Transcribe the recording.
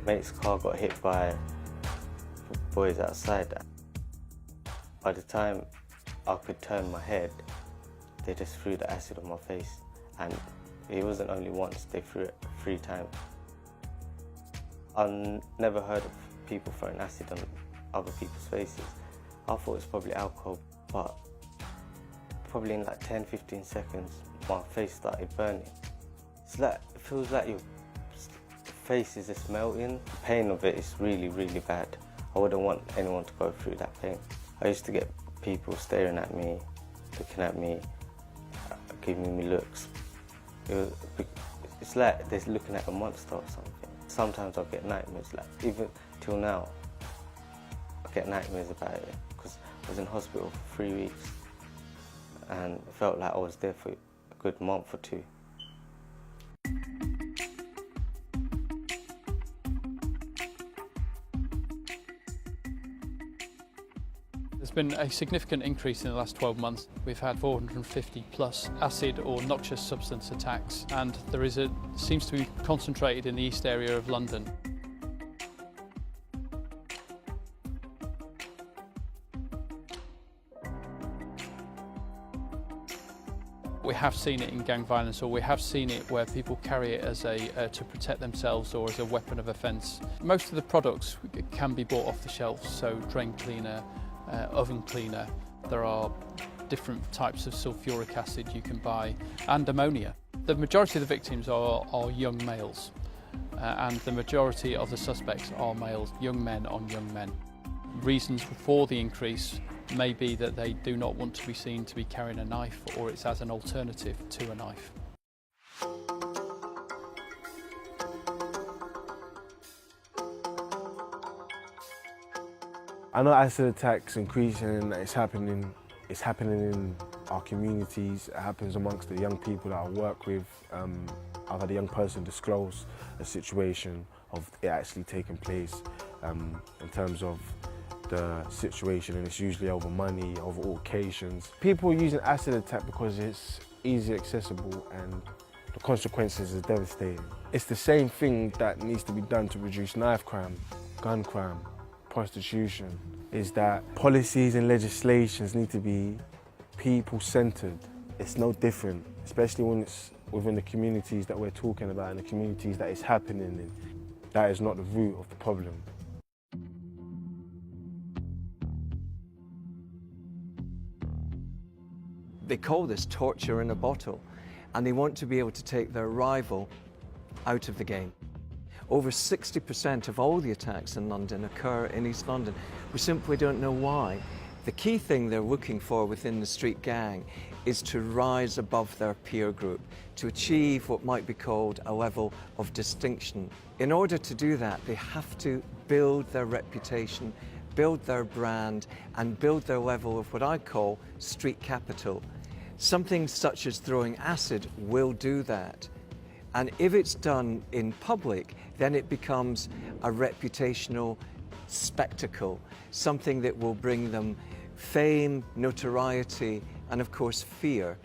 mate's car got hit by boys outside. By the time I could turn my head, they just threw the acid on my face. And it wasn't only once, they threw it 3 times. I've never heard of people throwing acid on other people's faces. I thought it was probably alcohol, but probably in like 10-15 seconds, my face started burning. It feels like your face is just melting. The pain of it is really, really bad. I wouldn't want anyone to go through that pain. I used to get people staring at me, looking at me, giving me looks. It's like they're looking at a monster or something. Sometimes I'll get nightmares, like even till now, I get nightmares about it because I was in hospital for 3 weeks and it felt like I was there for a good month or 2. There's been a significant increase in the last 12 months. We've had 450 plus acid or noxious substance attacks, and seems to be concentrated in the east area of London. We have seen it in gang violence, or we have seen it where people carry it as to protect themselves or as a weapon of offence. Most of the products can be bought off the shelves, so drain cleaner, oven cleaner. There are different types of sulfuric acid you can buy, and ammonia. The majority of the victims are young males, and the majority of the suspects are males, young men on young men. Reasons for the increase may be that they do not want to be seen to be carrying a knife, or it's as an alternative to a knife. I know acid attacks increasing and it's happening in our communities. It happens amongst the young people that I work with. I've had a young person disclose a situation of it actually taking place in terms of the situation, and it's usually over money, over altercations. People are using acid attack because it's easily accessible and the consequences are devastating. It's the same thing that needs to be done to reduce knife crime, gun crime, prostitution, is that policies and legislations need to be people-centred. It's no different, especially when it's within the communities that we're talking about and the communities that it's happening in. That is not the root of the problem. They call this torture in a bottle, and they want to be able to take their rival out of the game. Over 60% of all the attacks in London occur in East London. We simply don't know why. The key thing they're looking for within the street gang is to rise above their peer group, to achieve what might be called a level of distinction. In order to do that, they have to build their reputation, build their brand, and build their level of what I call street capital. Something such as throwing acid will do that. And if it's done in public, then it becomes a reputational spectacle, something that will bring them fame, notoriety, and of course fear.